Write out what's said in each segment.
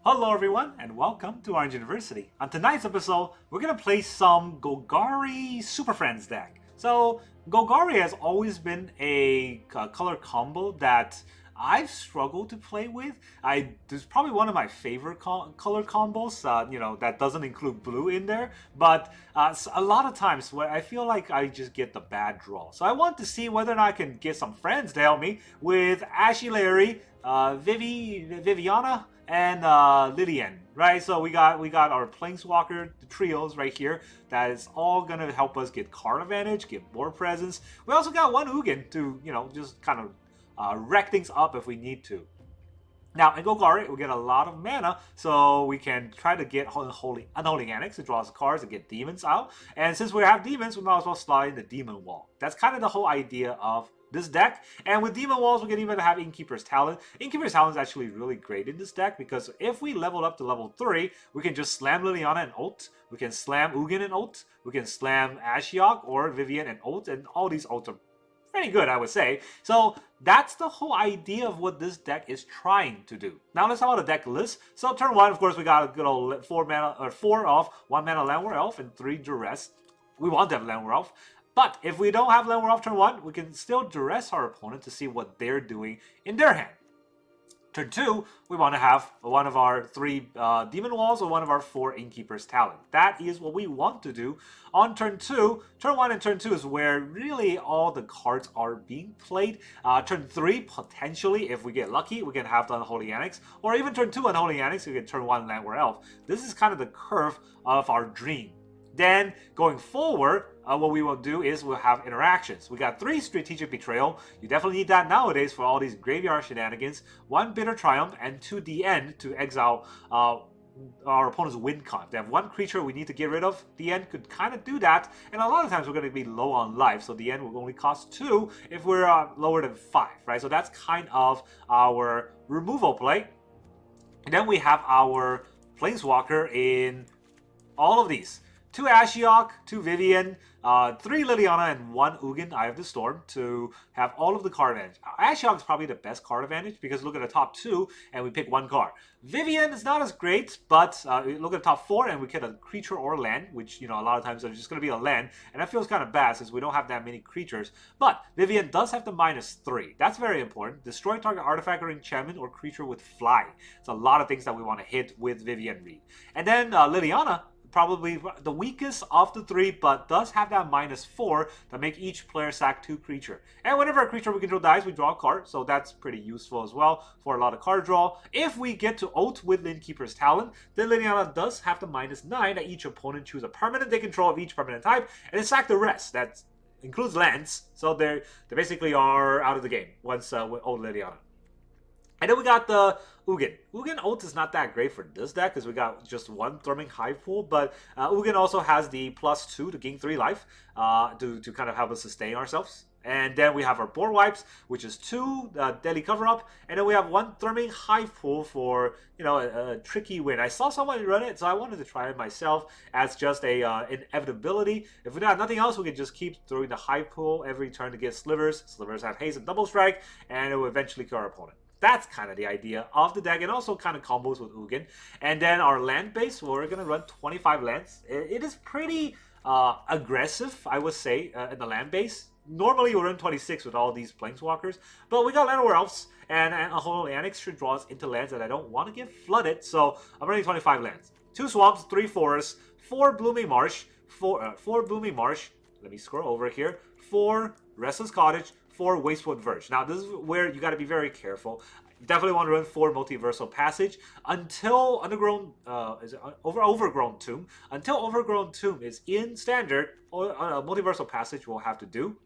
Hello everyone and welcome to Orange University. On tonight's episode, we're going to play some Golgari Superfriends deck. So Golgari has always been a color combo that I've struggled to play with. It's probably one of my favorite color combos, that doesn't include blue in there. But a lot of times where I feel like I just get the bad draw. So I want to see whether or not I can get some friends to help me with Ashley, Viviana, and Liliana, right? So we got our Planeswalker trios right here. That is all gonna help us get card advantage, get more presence. We also got one Ugin to just kind of wreck things up if we need to. Now, in Golgari, we get a lot of mana, so we can try to get Unholy Annex to draw us cards and get demons out. And since we have demons, we might as well slide in the Demon Wall. That's kind of the whole idea of this deck. And with Demon Walls, we can even have Innkeeper's Talent. Innkeeper's Talent is actually really great in this deck because if we level up to level 3, we can just slam Liliana and ult. We can slam Ugin and ult. We can slam Ashiok or Vivian and ult. And all these ults are pretty good, I would say. So that's the whole idea of what this deck is trying to do. Now let's talk about the deck list. So turn 1, of course, we got a good old 4 of 1 mana Llanowar Elf and 3 Duress. We want to have Llanowar Elf. But if we don't have Llanowar Elf turn 1, we can still Duress our opponent to see what they're doing in their hand. Turn 2, we want to have one of our 3 Demon Walls or one of our 4 Innkeeper's Talent. That is what we want to do on turn 2. Turn 1 and turn 2 is where really all the cards are being played. Turn 3, potentially, if we get lucky, we can have the Unholy Annex. Or even turn 2 Unholy Annex, we can turn 1 Llanowar Elf. This is kind of the curve of our dream. Then, going forward, what we will do is we'll have interactions. We got 3 Strategic Betrayal. You definitely need that nowadays for all these graveyard shenanigans. 1 Bitter Triumph and 2 DN to exile our opponent's win con. If they have 1 creature we need to get rid of, DN could kind of do that. And a lot of times we're going to be low on life, so DN will only cost 2 if we're lower than 5, right? So that's kind of our removal play. And then we have our Planeswalker in all of these. 2 Ashiok, 2 Vivian, 3 Liliana, and 1 Ugin, Eye of the Storm, to have all of the card advantage. Ashiok is probably the best card advantage because look at the top 2 and we pick 1 card. Vivian is not as great, but look at the top 4 and we get a creature or land, which, a lot of times are just going to be a land, and that feels kind of bad since we don't have that many creatures. But Vivian does have the -3. That's very important. Destroy target artifact or enchantment or creature with fly. It's a lot of things that we want to hit with Vivian Reed. And then Liliana, probably the weakest of the 3, but does have that -4 to make each player sack 2 creature. And whenever a creature we control dies, we draw a card, so that's pretty useful as well for a lot of card draw. If we get to ult with Innkeeper's Talent, then Liliana does have the -9 that each opponent choose a permanent they control of each permanent type, and then sack the rest. That includes lands, so they basically are out of the game once with ult Liliana. And then we got the Ugin. Ugin ult is not that great for this deck because we got just 1 Thrumming Hive Pool, but Ugin also has the +2 to gain 3 life to kind of help us sustain ourselves. And then we have our board wipes, which is 2 Deadly Cover-Up, and then we have 1 Thrumming Hive Pool for a tricky win. I saw someone run it, so I wanted to try it myself as just a inevitability. If we have nothing else, we can just keep throwing the Hive Pool every turn to get Slivers. Slivers have haste and double strike, and it will eventually kill our opponent. That's kind of the idea of the deck, and also kind of combos with Ugin. And then our land base, we're going to run 25 lands. It is pretty aggressive, I would say, in the land base. Normally, we'll run 26 with all these Planeswalkers, but we got Llanowar Elves, and Unholy Annex should draw us into lands that I don't want to get flooded, so I'm running 25 lands. 2 Swamps, 3 Forests, 4 Blooming Marsh, 4 Blooming Marsh, let me scroll over here, 4 Restless Cottage, 4 Wastewood Verge. Now, this is where you got to be very careful. You definitely want to run 4 Multiversal Passage until Overgrown Tomb. Until Overgrown Tomb is in Standard, Multiversal Passage will have to do.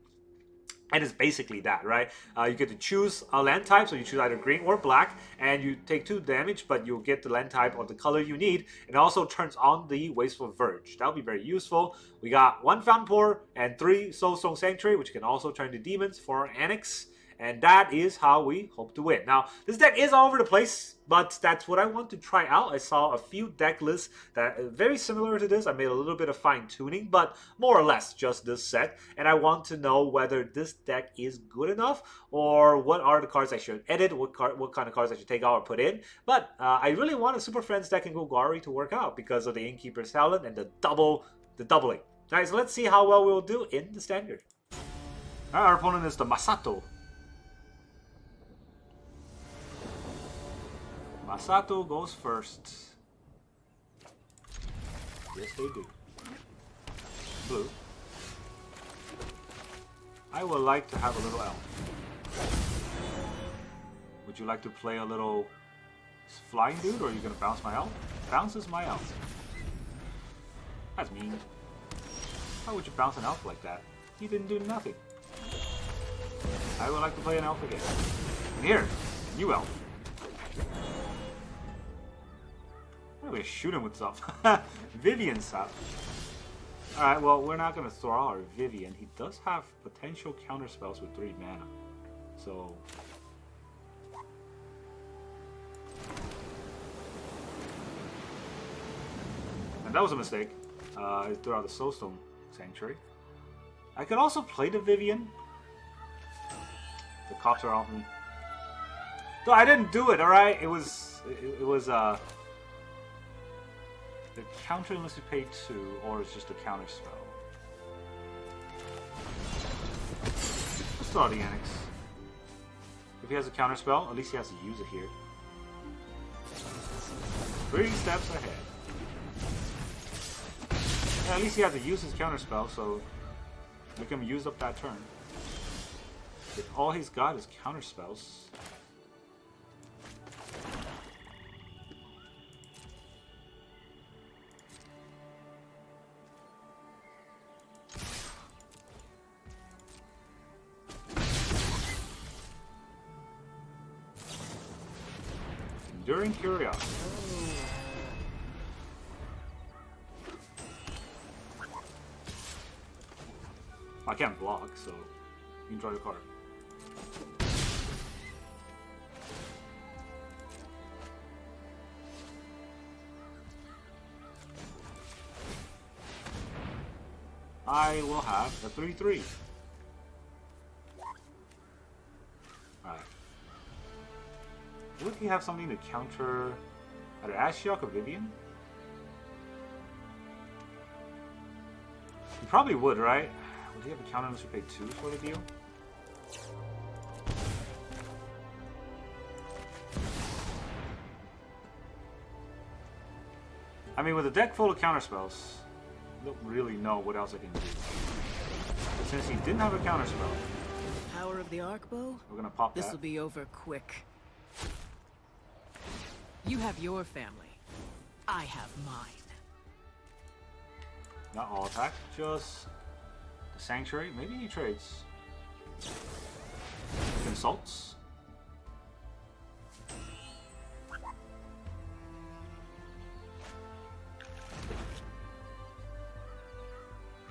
And it's basically that, right? You get to choose a land type, so you choose either green or black, and you take 2 damage, but you'll get the land type or the color you need. It also turns on the Wasteful Verge. That'll be very useful. We got 1 Fountainport and 3 Soulstone Sanctuary, which can also turn to demons for our Annex. And that is how we hope to win. Now, this deck is all over the place, but that's what I want to try out. I saw a few deck lists that are very similar to this. I made a little bit of fine-tuning, but more or less just this set. And I want to know whether this deck is good enough, or what are the cards I should edit, what kind of cards I should take out or put in. But I really want a Super Friends deck in Golgari to work out because of the Innkeeper's talent and the doubling. Alright, so let's see how well we'll do in the Standard. Alright, our opponent is the Masato. Masato goes first. Yes, they do. Blue. I would like to have a little elf. Would you like to play a little flying dude, or are you going to bounce my elf? Bounces my elf. That's mean. Why would you bounce an elf like that? He didn't do nothing. I would like to play an elf again. And here, new elf. I'm going to shoot him with stuff. Vivian's up. Alright, well, we're not going to throw out our Vivian. He does have potential counterspells with 3 mana. So... and that was a mistake. I threw out the Soulstone Sanctuary. I could also play the Vivian. The cops are off me. No, I didn't do it, alright? It was the counter unless you pay 2, or it's just a counter spell. Let's throw out the Annex. If he has a counter spell, at least he has to use it here. 3 steps ahead. Yeah, at least he has to use his counter spell, so make him use up that turn. If all he's got is counter spells. Enduring Curiosity. I can't block, so you can draw your card. I will have a 3/3. Alright. Would he have something to counter either Ashiok or Vivian? He probably would, right? Would he have a counter unless we pay 2 for the deal? I mean, with a deck full of counterspells, I don't really know what else I can do. But since he didn't have a counterspell, Power of the Arcbow? we're gonna pop that. This will be over quick. You have your family. I have mine. Not all attack, just the Sanctuary. Maybe he trades. Consults.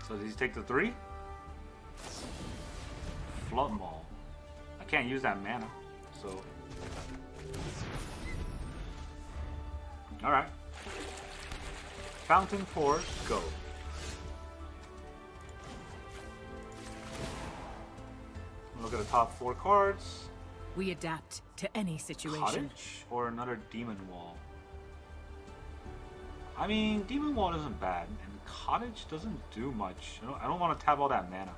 So does he take the 3? Flood Maul. I can't use that mana, so... Alright. Fountainport, go. Look at the top 4 cards. We adapt to any situation. Cottage or another Demon Wall? I mean, Demon Wall isn't bad, and Cottage doesn't do much. I don't want to tap all that mana.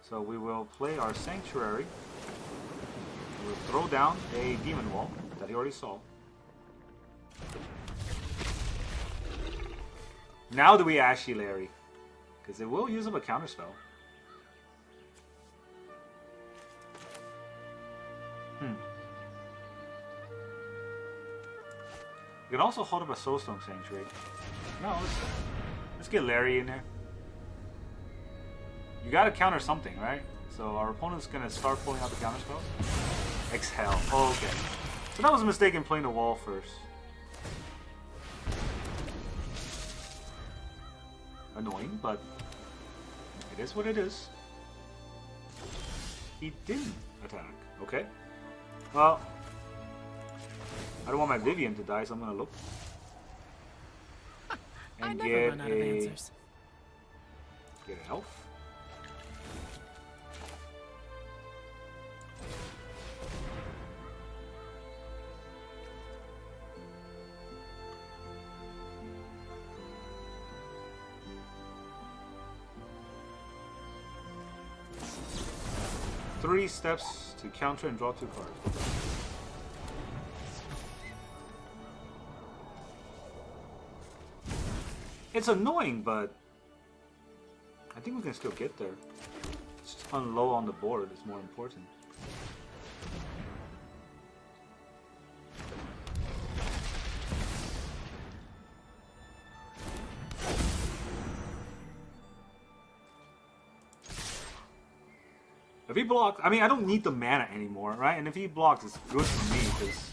So we will play our Sanctuary. We'll throw down a Demon Wall that he already saw. Now do we Ashy Larry? Because it will use up a counterspell. You can also hold up a Soulstone Sanctuary. No, let's get Larry in there. You gotta counter something, right? So our opponent's gonna start pulling out the counterspell. Exhale. Oh, okay. So that was a mistake in playing the wall first. Annoying, but It is what it is. He didn't attack. Okay. Well, I don't want my Vivian to die, so I'm gonna look. I And never run out of answers. Get an elf. Three steps to counter and draw 2 cards. It's annoying, but I think we can still get there. It's just on low on the board is more important. If he blocks, I mean, I don't need the mana anymore, right? And if he blocks, it's good for me because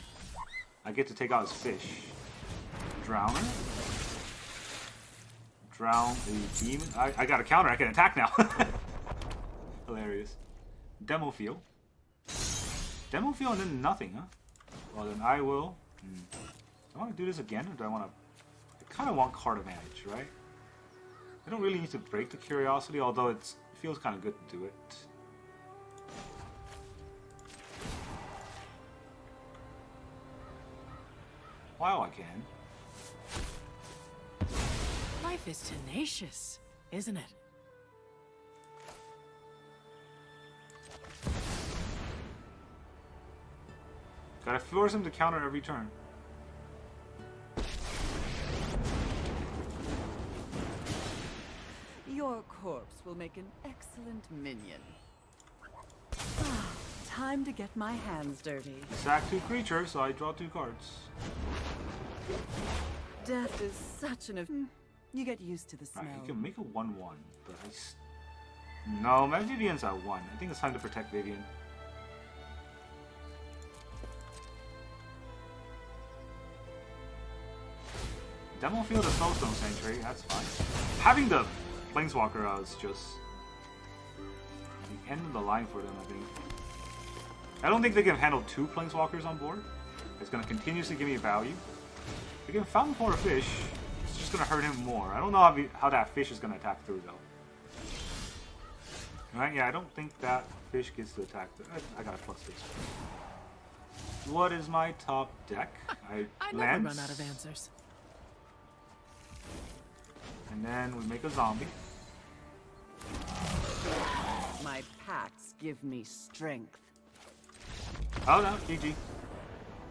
I get to take out his fish. Drowner. Drown the demon. I got a counter. I can attack now. Hilarious. Demo field. Demo field and then nothing, huh? Well, then I will. Do I want to do this again, or do I want to? I kind of want card advantage, right? I don't really need to break the curiosity, although it feels kind of good to do it. Wow, I can. Life is tenacious, isn't it? Gotta force him to counter every turn. Your corpse will make an excellent minion. Time to get my hands dirty. Sack 2 creatures, so I draw 2 cards. Death is such an... You get used to the smell. Right, you can make a 1/1, but no, my Vivian's at 1. I think it's time to protect Vivian. Demo field of Soulstone Sanctuary, that's fine. Having the Planeswalker is just the end of the line for them, I think. I don't think they can handle 2 Planeswalkers on board. It's going to continuously give me value. They can Fountainport a fish. It's just going to hurt him more. I don't know how that fish is going to attack through, though. Right? Yeah, I don't think that fish gets to attack through. I got a +6. What is my top deck? I never run out of answers. And then we make a zombie. My pacts give me strength. Oh no, GG.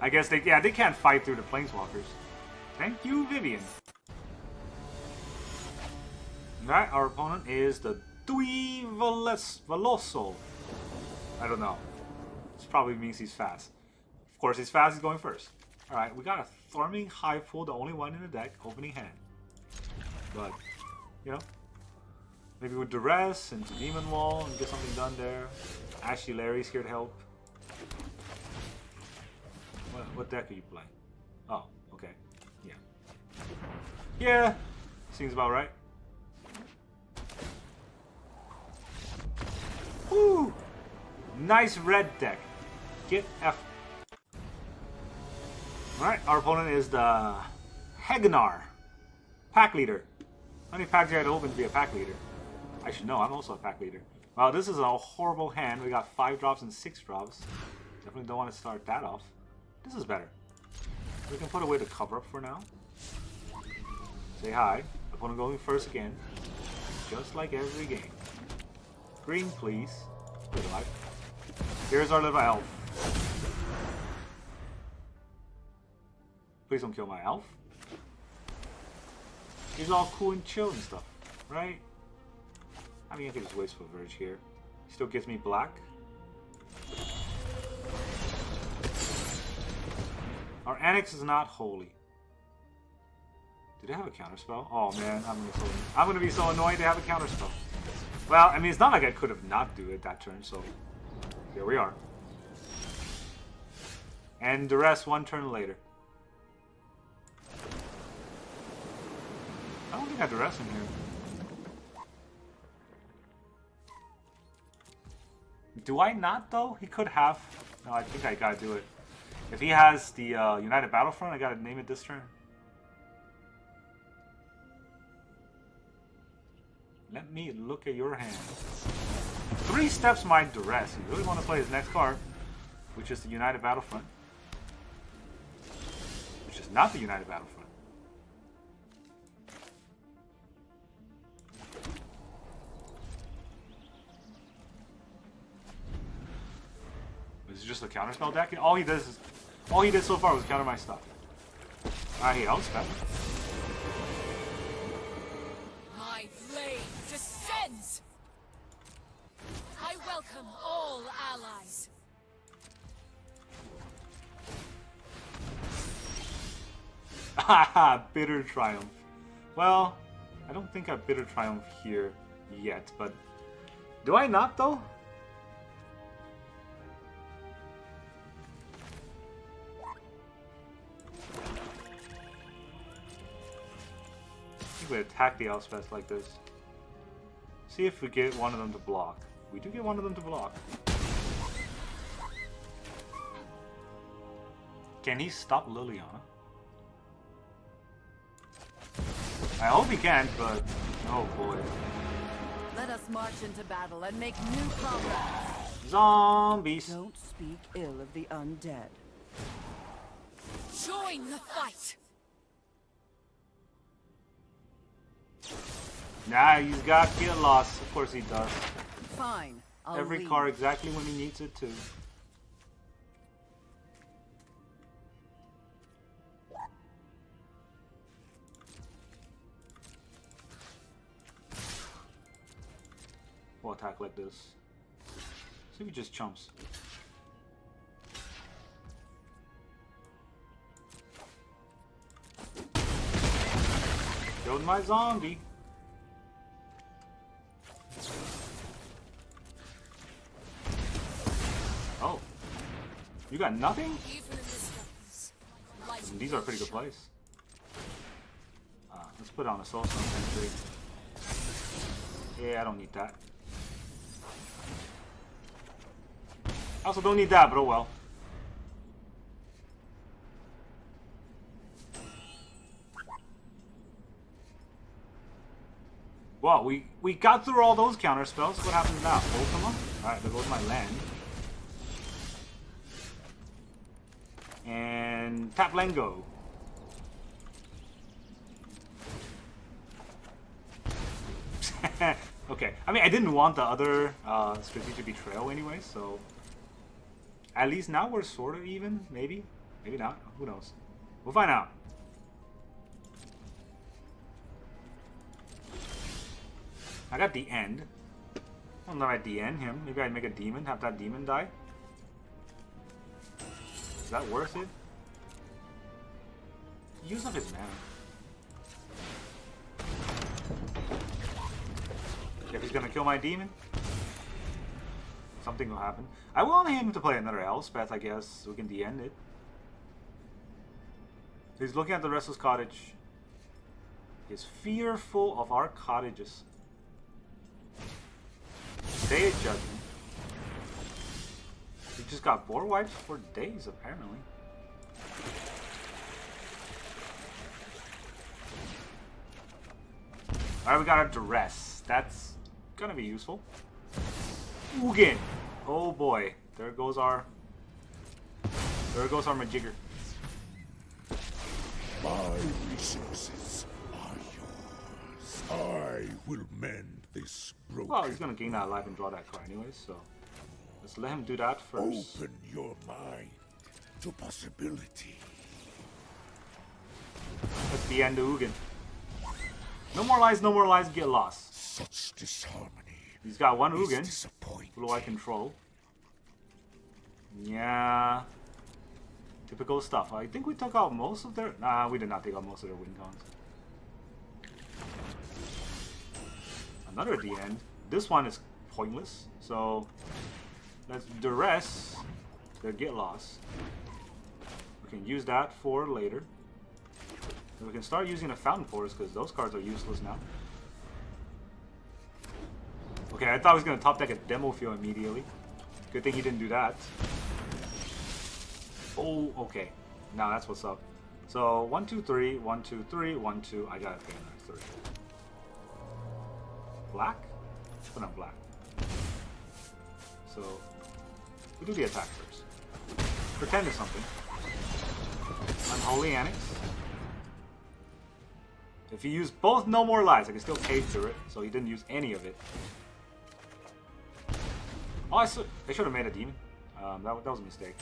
I guess they can't fight through the Planeswalkers. Thank you, Vivian. Alright, our opponent is the Dui Veloso. I don't know. This probably means he's fast. Of course, he's fast, he's going first. Alright, we got a Thorming Hive Pool, the only one in the deck, opening hand. But, you know, maybe with Duress and Demon Wall and get something done there. Ashley Larry's here to help. What deck are you playing? Oh, okay. Yeah. Yeah, seems about right. Woo! Nice red deck. Get F. Alright, our opponent is the Hegnar. Pack leader. How many packs do I had to open to be a pack leader? I should know, I'm also a pack leader. Wow, this is a horrible hand. We got 5 drops and 6 drops. Definitely don't want to start that off. This is better. We can put away the cover up for now. Say hi. Opponent going first again. Just like every game. Green, please. Good luck. Here's our little elf. Please don't kill my elf. He's all cool and chill and stuff, right? I mean, I can just waste for Verge here. Still gives me black. Our Annex is not holy. Do they have a counterspell? Oh man, I'm gonna be so annoyed they have a counterspell. Well, I mean, it's not like I could have not do it that turn, so here we are. And Duress 1 turn later. I don't think I have Duress in here. Do I not though? He could have. No, I think I gotta do it. If he has the United Battlefront, I gotta name it this turn. Let me look at your hand. 3 steps my Duress. You really want to play his next card, which is the United Battlefront. Which is not the United Battlefront. This is just a counterspell deck. All he did so far was counter my stuff. Alright, he outspent. My blade descends! I welcome all allies. Haha, Bitter Triumph. Well, I don't think I Bitter Triumph here yet, but do I not though? I think we attack the Elspeth like this. See if we get one of them to block. We do get one of them to block. Can he stop Liliana? I hope he can, but oh boy. Let us march into battle and make new comrades. Zombies. Don't speak ill of the undead. Join the fight! Nah, he's got get lost. Of course he does. Fine. I'll Every leave. card exactly when he needs it to. We'll attack like this. See if he just chumps. Killed my zombie. Oh. You got nothing? Even in this darkness, light These are a pretty good plays. Let's put on a Soulstone Sanctuary. Yeah, I don't need that. I also don't need that, but oh well. Wow, we got through all those counter spells. What happens now? Ultima? Alright, there goes my land. And tap land go. Okay, I mean I didn't want the other Strategic Betrayal anyway, so at least now we're sort of even, maybe? Maybe not, who knows? We'll find out. I got the end. I don't know if I DN him. Maybe I'd make a demon, have that demon die. Is that worth it? Use up his mana. If he's gonna kill my demon, something will happen. I want him to play another Elspeth, I guess. We can DN it. He's looking at the Restless Cottage. He's fearful of our cottages. Day of Judgment. We just got board wipes for days, apparently. Alright, we got our Duress. That's gonna be useful. Ugin! Oh boy. There goes our Majigger. My resources are yours. I will mend this broken. Well, he's gonna gain that life and draw that card anyways, so let's let him do that first. Open your mind to possibility. Let's the end of Ugin. No more lies, get lost. Such disharmony. He's got one is Ugin. disappointing. Who do I control? Yeah. Typical stuff. I think we took out most of their... Nah, we did not take out most of their win cons. Another at the end. This one is pointless. So, let's Duress their get lost. We can use that for later. And we can start using the Fountainport because those cards are useless now. Okay, I thought I was going to top deck a Demo Field immediately. Good thing he didn't do that. Oh, okay. Now that's what's up. So 1, 2, 3, 1, 2, 3, 1, 2. I gotta pay another 3. Black? Put on black. So we do the attack first. Pretend it's something. Unholy Annex. If he used both No More Lies, I can still cave through it, so he didn't use any of it. Oh, I should have made a demon. That was a mistake.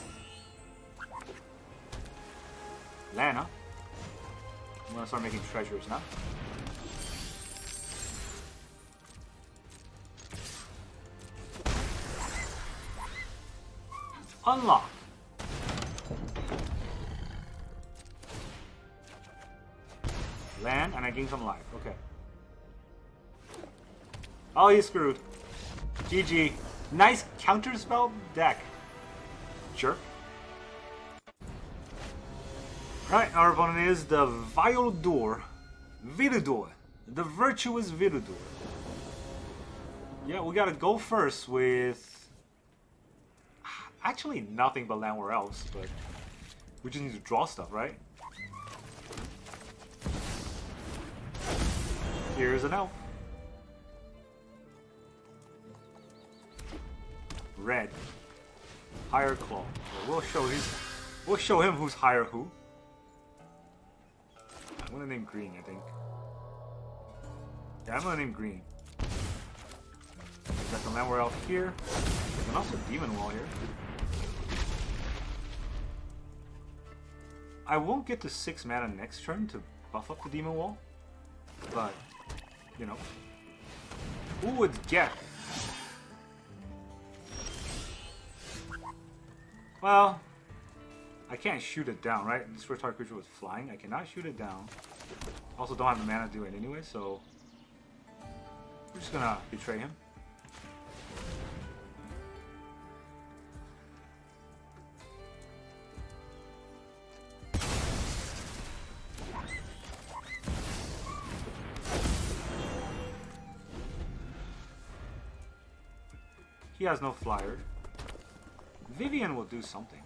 Lana. I'm gonna start making treasures now. Unlock. Land, and I gain some life. Okay. Oh, he's screwed. GG. Nice counterspell deck. Sure. Right, our opponent is the Viledor. Viledor. The virtuous Viledor. Yeah, we gotta go first with... Actually, nothing but Llanowar Elves, but... We just need to draw stuff, right? Here's an elf. Red. Higher claw. We'll show him who's higher who. I'm gonna name green, I think. Yeah, I'm gonna name green. Got the Llanowar Elf here. And also Demon Wall here. I won't get to 6 mana next turn to buff up the Demon Wall. But, you know. Who would get? Well, I can't shoot it down, right? This first target creature was flying. I cannot shoot it down. Also don't have the mana to do it anyway, so we're just gonna betray him. He has no flyer. Vivian will do something.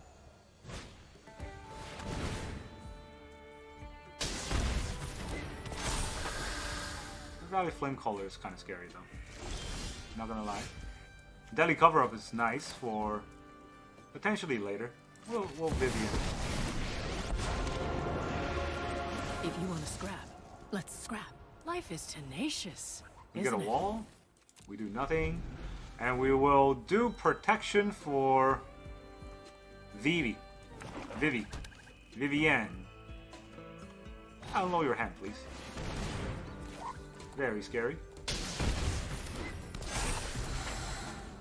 The Valley Flamecaller is kind of scary though. Not gonna lie. Deadly Cover-Up is nice for potentially later. We'll Vivian. If you want to scrap, let's scrap. Life is tenacious. We get a isn't it? wall. We do nothing. And we will do protection for Vivienne. Unload your hand, please. Very scary.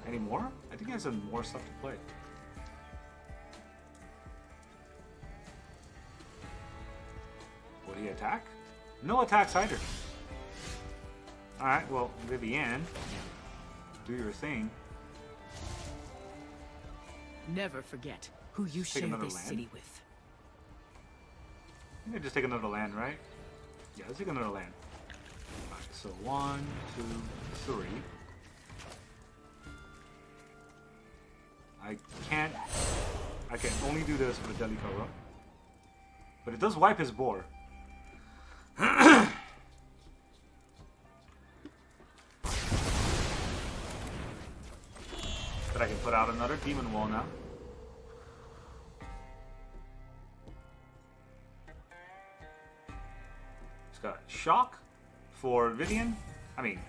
Any more? I think he has some more stuff to play. Will he attack? No attacks either. Alright, well, Vivienne. Do your thing. Never forget who you Take share another this land. city with. You can just take another land, right? Yeah, let's take another land. Alright, so 1, 2, 3. I can only do this with Deadly Cover. But it does wipe his board. But I can put out another Demon Wall now. It's got Shock for Vivian. I mean,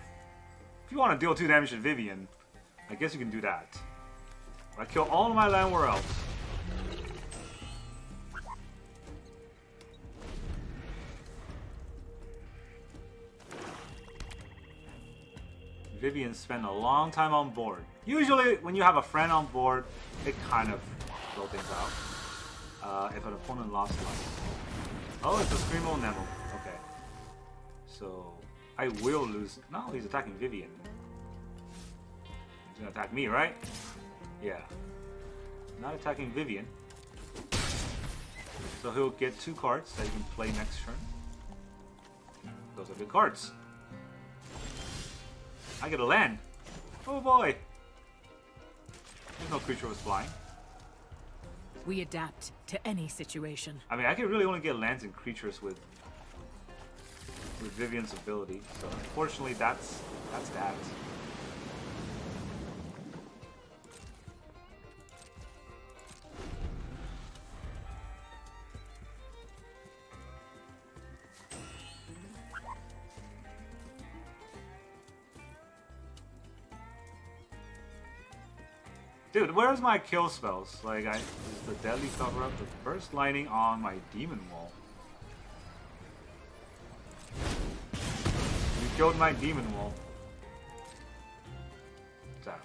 if you want to deal 2 damage to Vivian, I guess you can do that. I kill all of my Llanowar Elves. Vivian spent a long time on board. Usually, when you have a friend on board, it kind of blows things out. If an opponent lost life. Oh, it's a Screamo Nemo. Okay. So, I will lose. No, he's attacking Vivian. He's gonna attack me, right? Yeah. Not attacking Vivian. So he'll get 2 cards that he can play next turn. Those are good cards. I get a land. Oh boy. no creature was flying. We adapt to any situation. I mean, I can really only get lands and creatures with Vivian's ability. So unfortunately, that's that. Dude, where's my kill spells? Like, is the Deadly Cover-Up, the Burst Lightning on my Demon Wall. You killed my Demon Wall.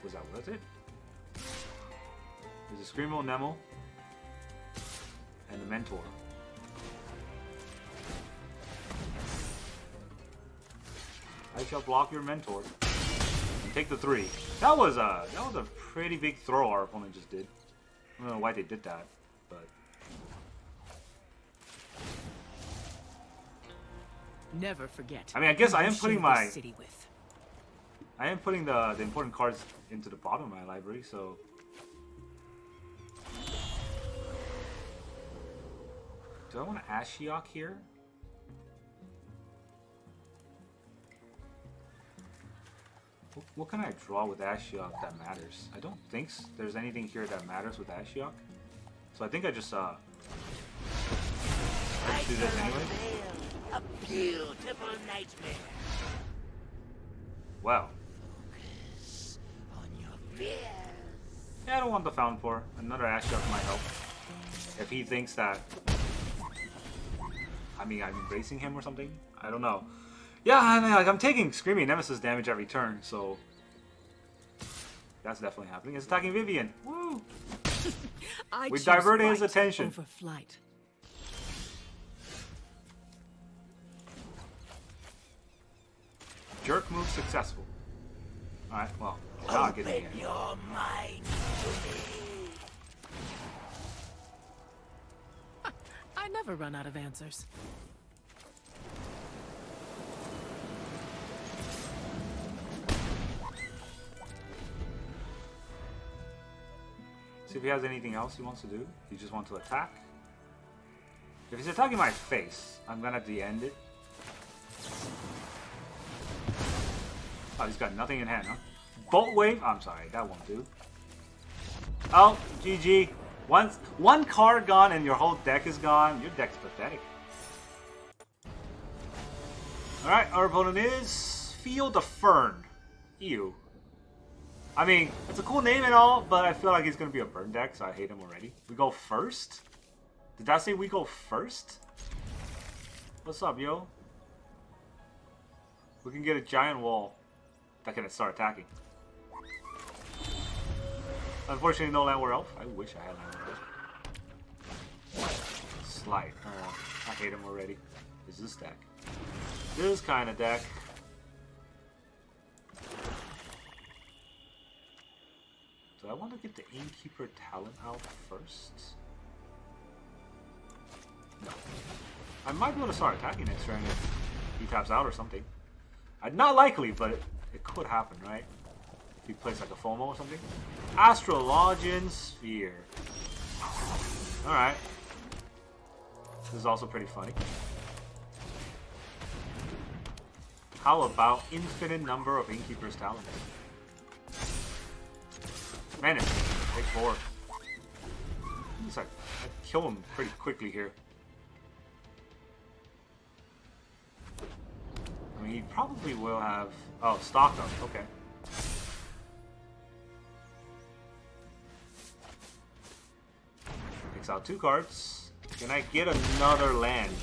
Was it? There's a Screamo Nemo. And a Mentor. I shall block your Mentor. And take the 3. That was a pretty big throw our opponent just did. I don't know why they did that, but Never forget. I mean, I guess I am who putting you my share this city with. I am putting the important cards into the bottom of my library, so do I want to Ashiok here? What can I draw with Ashiok that matters? I don't think there's anything here that matters with Ashiok. So I think I just do this anyway. A beautiful nightmare. Wow. Focus on your fears. Yeah, I don't want the Fountainport. Another Ashiok might help. If he thinks that, I mean, I'm embracing him or something. I don't know. Yeah, I mean, like, I'm taking Screaming Nemesis damage every turn, so that's definitely happening. It's attacking Vivian. Woo! We diverted his attention. Over flight. Jerk move successful. Alright, well, not getting it. Open your mind to me. I never run out of answers. See if he has anything else he wants to do. He just wants to attack. If he's attacking my face, I'm gonna de-end it. Oh, he's got nothing in hand, huh? Bolt Wave? I'm sorry, that won't do. Oh, GG. One card gone and your whole deck is gone. Your deck's pathetic. Alright, our opponent is Field of Fern. Ew. I mean, it's a cool name and all, but I feel like he's going to be a burn deck, so I hate him already. We go first? Did that say we go first? What's up, yo? We can get a giant wall that can start attacking. Unfortunately, no Llanowar Elf. I wish I had Llanowar Elf. Slide. I hate him already. Is this deck? This kind of deck. Do I want to get the Innkeeper talent out first? No. I might be able to start attacking next turn if he taps out or something. Not likely, but it could happen, right? If he plays like a FOMO or something. Astrologian Sphere. Alright. This is also pretty funny. How about infinite number of Innkeeper's talents? Menace. Take 4. Looks like I kill him pretty quickly here. I mean, he probably will have... Oh, stock up. Okay. Takes out 2 cards. Can I get another land?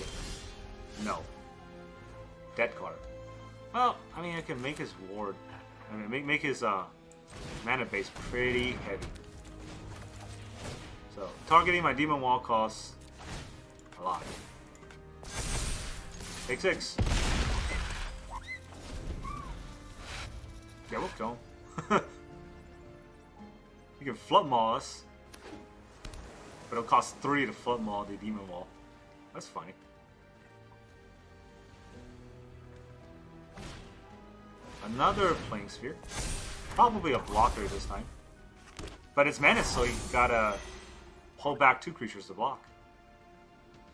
No. Dead card. Well, I mean, I can make his ward... I mean, make his mana base pretty heavy. So, targeting my Demon Wall costs a lot. Take 6. Yeah, we'll kill him. You can Flood Maul us. But it'll cost 3 to Flood Maul the Demon Wall. That's funny. Another Playing Sphere. Probably a blocker this time. But it's menace, so you gotta hold back 2 creatures to block.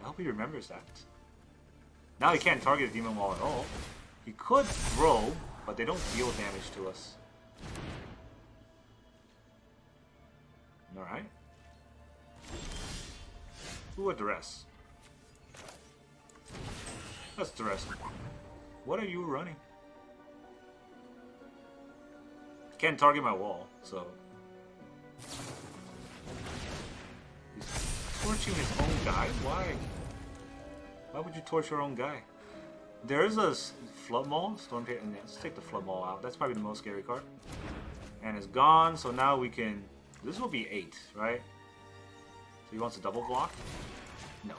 I hope he remembers that. Now he can't target a Demon Wall at all. He could throw, but they don't deal damage to us. Alright. Ooh, a Duress. That's Duress. What are you running? Can't target my wall, so... He's torching his own guy? Why? Why would you torch your own guy? There's a Flood Maul, Stormcase, and let's take the Flood Maul out. That's probably the most scary card. And it's gone, so now we can... This will be 8, right? So he wants to double block? No.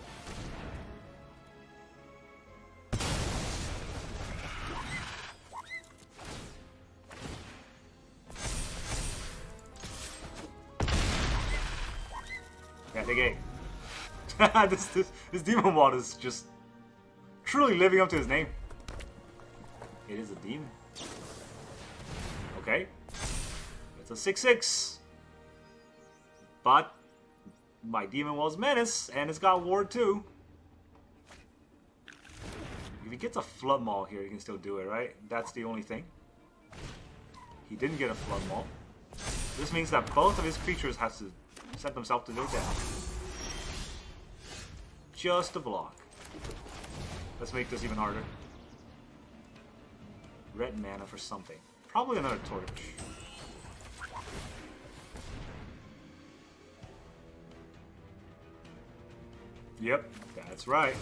Yeah, take 8. This Demon Wall is just truly living up to his name. It is a demon. Okay. It's a 6/6. But my Demon Wall's menace, and it's got Ward too. If he gets a Flood Maul here, he can still do it, right? That's the only thing. He didn't get a Flood Maul. This means that both of his creatures have to set themselves to their death. Just a block. Let's make this even harder. Red mana for something. Probably another torch. Yep, that's right.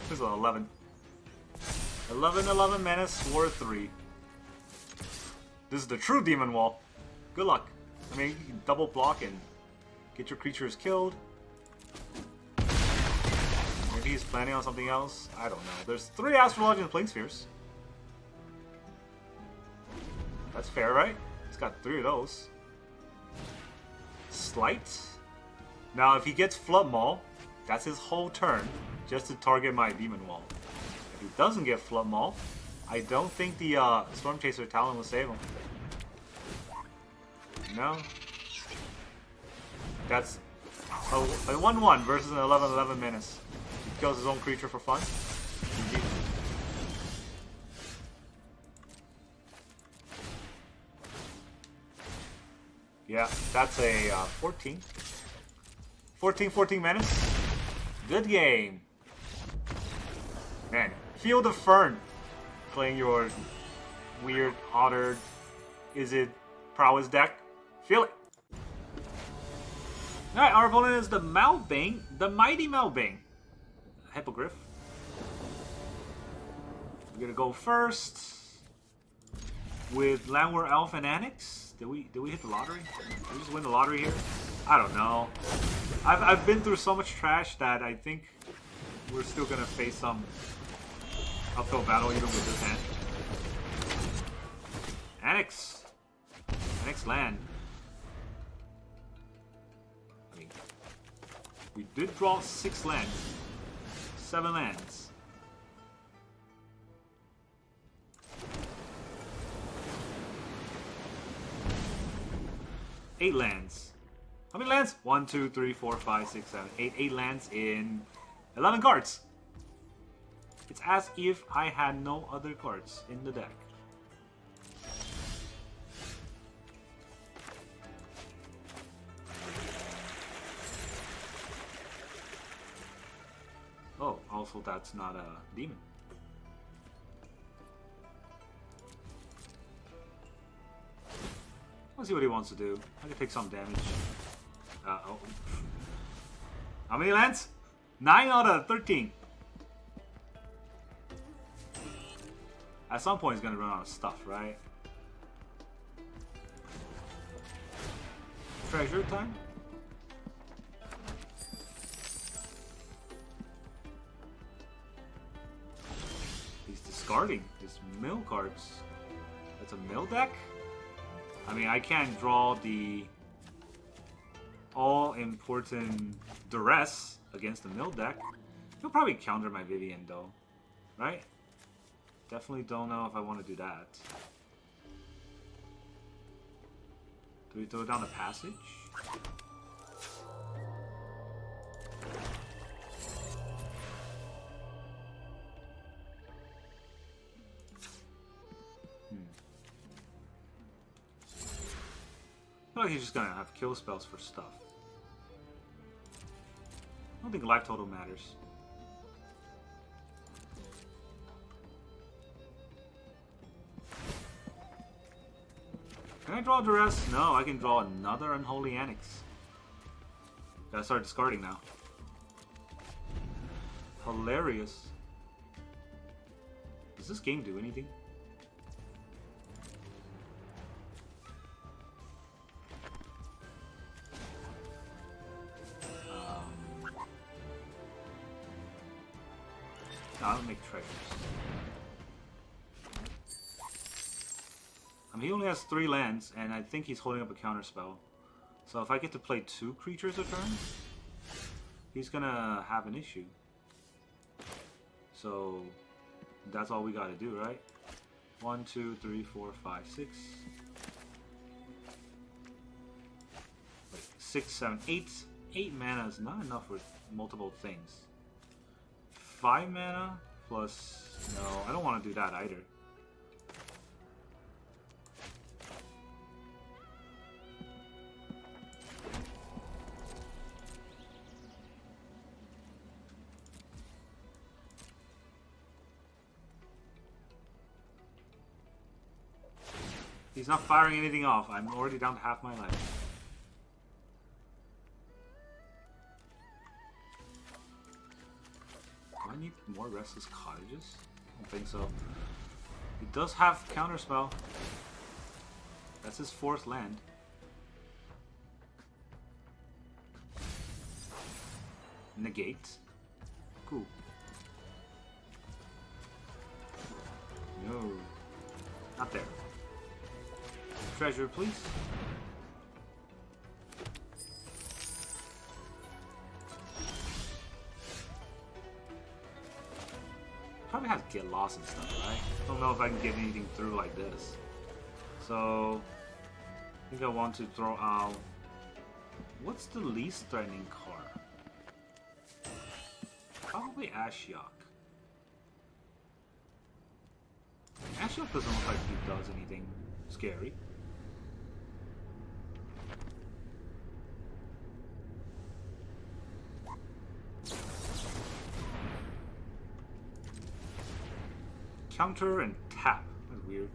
This is an 11. 11 menace, War 3. This is the true Demon Wall. Good luck. I mean, you can double block and get your creatures killed. Maybe he's planning on something else. I don't know. There's 3 Astrologian Planespheres. That's fair, right? He's got 3 of those. Slight. Now, if he gets Flood Maul, that's his whole turn, just to target my Demon Wall. If he doesn't get Flood Maul, I don't think the Storm Chaser Talon will save him. No. That's a 1/1 versus an 11/11 menace. He kills his own creature for fun. GG. Yeah, that's a 14. 14 menace. Good game. Man, Field of Fern. Playing your weird, otter, is it prowess deck? Feel it. Alright, our opponent is the Malbane, the Mighty Malbane. Hippogriff. We're gonna go first with Llanowar Elf and Annex. Did we hit the lottery? Did we just win the lottery here? I don't know. I've been through so much trash that I think we're still gonna face some uphill battle even with this hand. Annex. Annex land. I mean, we did draw 6 lands. 7 lands. Eight lands. How many lands? 1, 2, 3, 4, 5, 6, 7, 8. 8 lands in 11 cards. It's as if I had no other cards in the deck. Oh, also that's not a demon. Let's see what he wants to do. I can take some damage. Oh. How many lands? 9 out of 13. At some point, he's gonna run out of stuff, right? Treasure time? He's discarding his mill cards. That's a mill deck? I mean, I can't draw the all-important Duress against the mill deck. He'll probably counter my Vivian, though. Right? Definitely don't know if I want to do that. Do we throw down the passage? I feel like he's just gonna have kill spells for stuff. I don't think life total matters. Can I draw Duress? No, I can draw another Unholy Annex. Gotta start discarding now. Hilarious. Does this game do anything? No, I don't make treasures. He only has 3 lands, and I think he's holding up a counter spell. So if I get to play 2 creatures a turn, he's gonna have an issue. So that's all we gotta do, right? 1, 2, 3, 4, 5, 6. Wait, 6, 7, 8. 8 mana is not enough with multiple things. 5 mana plus... No, I don't want to do that either. He's not firing anything off. I'm already down to half my life. Do I need more Restless Cottages? I don't think so. He does have Counterspell. That's his 4th land. Negate. Cool. No. Not there. Treasure, please. Probably have to get lost and stuff, right? Don't know if I can get anything through like this. So, I think I want to throw out... What's the least threatening card? Probably Ashiok. Ashiok doesn't look like he does anything scary. Counter and tap. That's weird.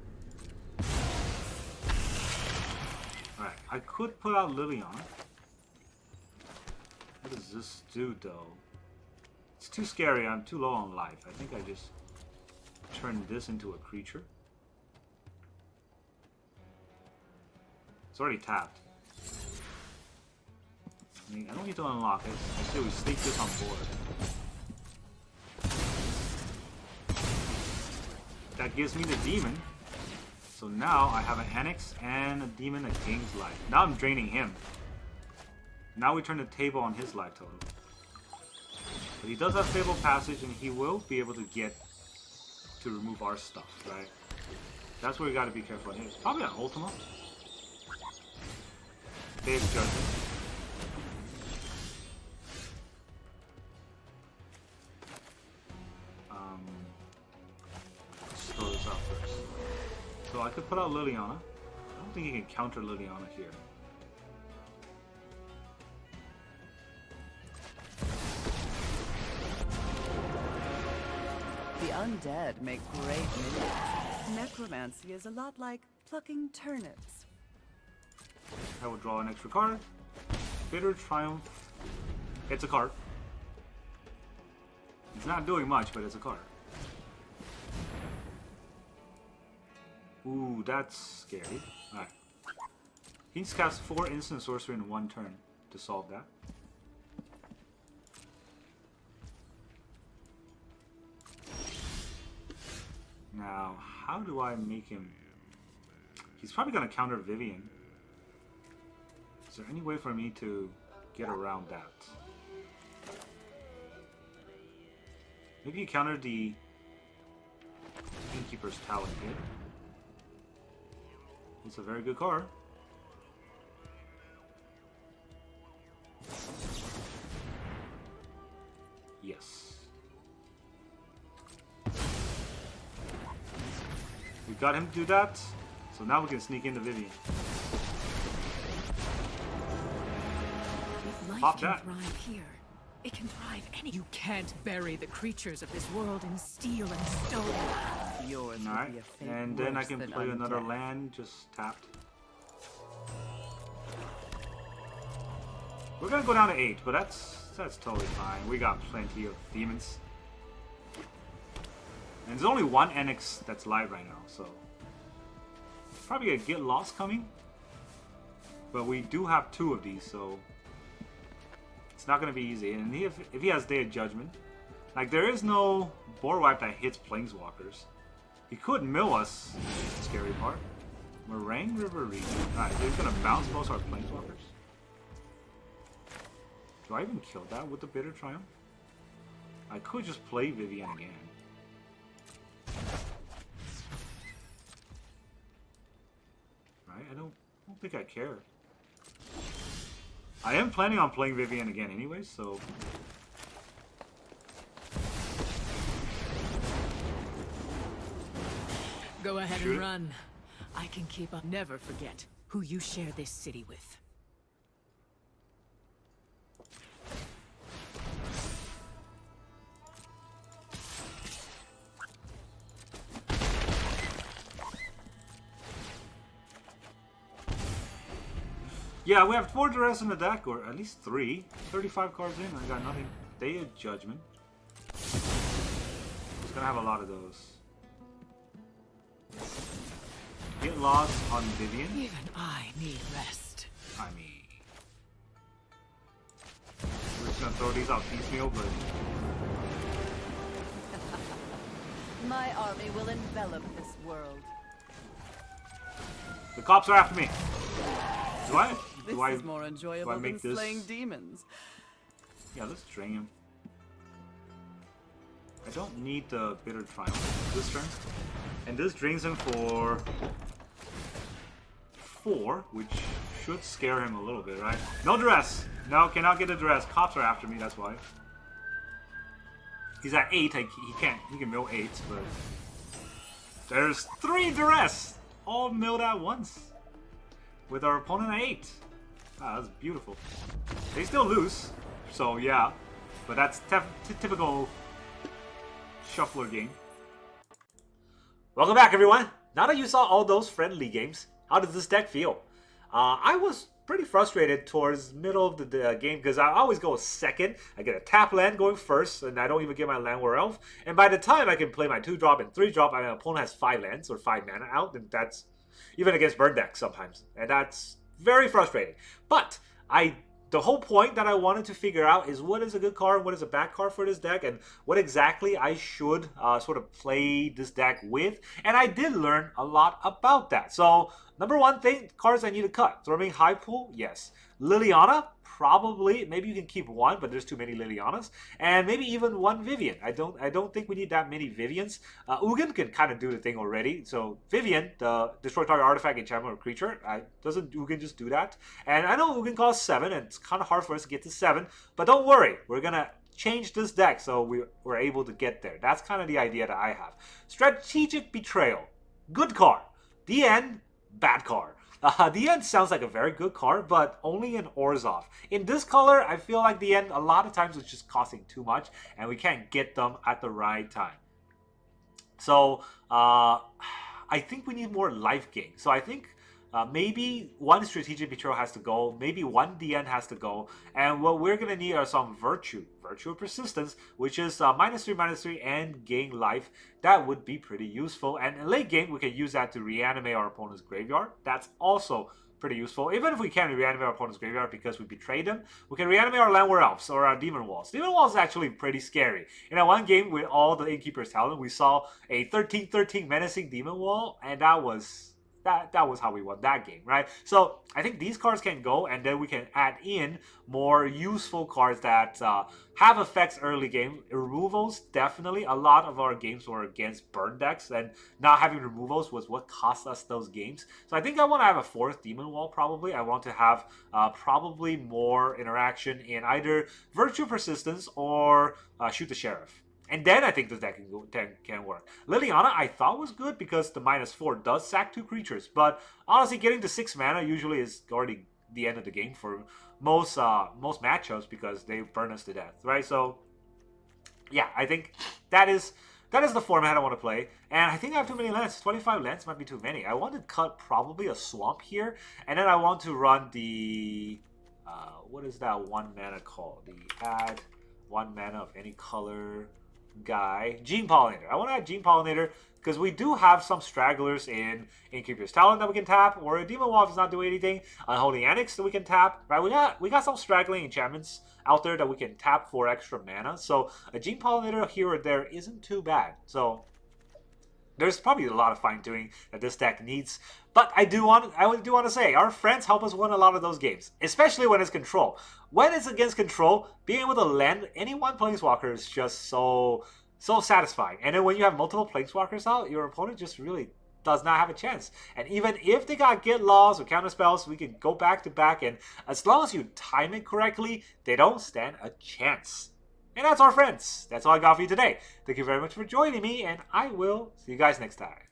Alright, I could put out Liliana. What does this do though? It's too scary, I'm too low on life. I think I just turn this into a creature. It's already tapped. I mean, I don't need to unlock it. I say we stake this on board. That gives me the demon. So now I have an Annex and a demon that gains life. Now I'm draining him. Now we turn the table on his life total. But he does have Stable Passage and he will be able to get to remove our stuff, right? That's where we gotta be careful. It's probably an Ultima. Day of Judgment. Let's throw this out first. So I could put out Liliana. I don't think you can counter Liliana here. The undead make great minions. Necromancy is a lot like plucking turnips. I will draw an extra card. Bitter Triumph. It's a card. It's not doing much, but it's a card. Ooh, that's scary. Alright. He needs to cast 4 instant sorcery in 1 turn to solve that. Now, how do I make him... He's probably going to counter Vivian. Is there any way for me to get around that? Maybe you counter the Innkeeper's Talon here. It's a very good card. Yes. We got him to do that, so now we can sneak into Vivian. If life Pop can that. thrive here, it can thrive any. You can't bury the creatures of this world in steel and stone. Yours will Alright, be a fate and then I worse can than play another undead. land, just tapped. We're gonna go down to 8, but that's totally fine. We got plenty of demons. And there's only one NX that's live right now, so probably a Get Lost coming. But we do have 2 of these, so it's not gonna be easy. And if he has Day of Judgment, like there is no board wipe that hits Planeswalkers. He could mill us. Scary part. Meringue River Region. Alright, so he's gonna bounce most of our Planeswalkers. Do I even kill that with the Bitter Triumph? I could just play Vivian again. Right? I don't think I care. I am planning on playing Vivian again anyway, so... Go ahead Shoot. and run. I can keep up. Never forget who you share this city with. Yeah, we have 4 Duress in the deck, or at least 3. 35 cards in, I got nothing. Day of Judgment. It's gonna have a lot of those. Get Lost on Vivian. Even I need rest. I mean... We're just gonna throw these out piecemeal, but... My army will envelop this world. The cops are after me! Do I... This do I, is more enjoyable than make this- slaying demons. Yeah, let's drain him. I don't need the Bitter Triumph this turn. And this drains him for 4, which should scare him a little bit, right? No Duress! No, cannot get a Duress. Cops are after me, that's why. He's at 8, he can mill 8, but... There's 3 Duress! All milled at once. With our opponent at 8. Ah, that's beautiful. They still lose, so yeah. But that's typical shuffler game. Welcome back, everyone. Now that you saw all those friendly games, how does this deck feel? I was pretty frustrated towards middle of the game because I always go second. I get a tap land going first, and I don't even get my Llanowar Elf. And by the time I can play my 2-drop and 3-drop, my opponent has 5 lands or 5 mana out, and that's even against burn decks sometimes. And that's very frustrating. But the whole point that I wanted to figure out is what is a good card, what is a bad card for this deck, and what exactly I should sort of play this deck with. And I did learn a lot about that. So, number one thing, cards I need to cut. Thrombing High Pool, yes. Liliana, probably. Maybe you can keep 1, but there's too many Lilianas. And maybe even 1 Vivian. I don't think we need that many Vivians. Ugin can kind of do the thing already. So Vivian, the destroy target artifact, enchantment, or creature, doesn't Ugin just do that? And I know Ugin costs 7, and it's kind of hard for us to get to 7. But don't worry, we're gonna change this deck so we're able to get there. That's kind of the idea that I have. Strategic Betrayal, good card. The End, bad card. The End sounds like a very good card, but only in Orzhov. In this color, I feel like the End a lot of times is just costing too much, and we can't get them at the right time. So, I think we need more life gain. So I think maybe 1 Strategic Betrayal has to go, maybe 1 The End has to go, and what we're going to need are some Virtue of Persistence, which is -3/-3 and gain life. That would be pretty useful, and in late game we can use that to reanimate our opponent's graveyard. That's also pretty useful. Even if we can't reanimate our opponent's graveyard because we betrayed them, we can reanimate our Llanowar Elves or our Demon Walls. Demon Walls is actually pretty scary. In that one game with all the Innkeeper's talent, we saw a 13/13 menacing Demon Wall, and that was that was how we won that game, right? So I think these cards can go, and then we can add in more useful cards that have effects early game. Removals, definitely. A lot of our games were against burn decks, and not having removals was what cost us those games. So I think I want to have a 4th Demon Wall, probably. I want to have probably more interaction in either Virtue Persistence or Shoot the Sheriff. And then I think this deck can work. Liliana I thought was good because the -4 does sack 2 creatures. But honestly, getting to 6 mana usually is already the end of the game for most matchups because they burn us to death, right? So yeah, I think that is the format I want to play. And I think I have too many lands. 25 lands might be too many. I want to cut probably a swamp here. And then I want to run the... what is that 1 mana called? The add 1 mana of any color guy. Gene Pollinator. I want to add Gene Pollinator because we do have some stragglers in Innkeeper's Talent that we can tap, or a Demon Wall does not do anything. Unholy Annex that we can tap, right? We got some straggling enchantments out there that we can tap for extra mana. So a Gene Pollinator here or there isn't too bad. So there's probably a lot of fine-tuning that this deck needs. But I do want to say, our friends help us win a lot of those games, especially when it's control. When it's against control, being able to land any one Planeswalker is just so satisfying. And then when you have multiple Planeswalkers out, your opponent just really does not have a chance. And even if they got Get Lost or Counter Spells, we can go back to back, and as long as you time it correctly, they don't stand a chance. And that's our friends. That's all I got for you today. Thank you very much for joining me, and I will see you guys next time.